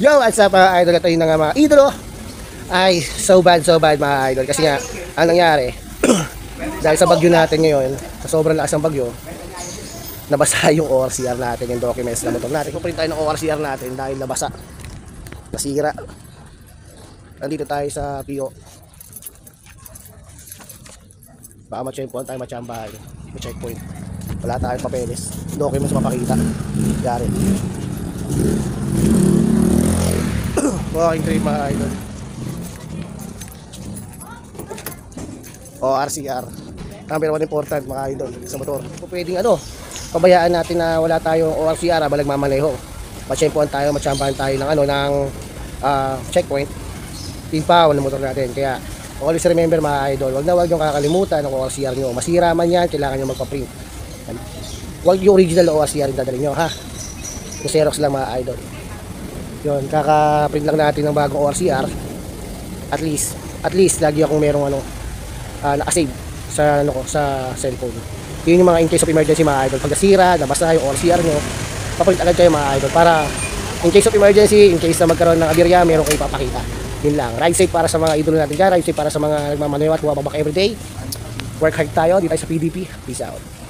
Yo, what's up mga idol? Ito yung mga idolo. Ay, so bad mga idol. Kasi nga, anong nangyari? Dahil sa bagyo natin ngayon, sa sobrang lakas ng bagyo, nabasa yung ORCR natin, yung documents na motor natin. Kuprint tayo ng ORCR natin dahil nabasa. Nasira. Nandito tayo sa PO. Baka ma-checkpoint tayo, matsambahan. Ma-checkpoint. Wala tayong papeles. Documents mapakita. Yari. Walking trip mga idol. ORCR. Number 1 important mga idol sa motor. Kung pwedeng pabayaan natin na wala tayong ORCR habang nagmamaneho. Ma-checkpoint tayo, matsambahan tayo ng checkpoint. Pinpaw ng motor natin. Kaya always remember mga idol, wag yung kakalimutan ng ORCR nyo. Masira man yan, kailangan nyo magpa-print. Wag yung original ORCR yung dadalhin nyo, ha? Yung Xerox lang mga idol. Yun, kaka-print lang natin ng bagong ORCR. At least lagi akong merong naka-save sa sa cellphone. Yun yung mga in case of emergency mga idol. Pag nasira, nabasa yung ORCR nyo, paprint agad kayo mga idol para in case of emergency, in case na magkaroon ng aberya, meron kayo ipapakita. Yun lang. Ride safe para sa mga idol natin dyan. Ride safe para sa mga nagmamaneho at bumabak everyday. Work hard tayo. Dito tayo sa PDP. Peace out.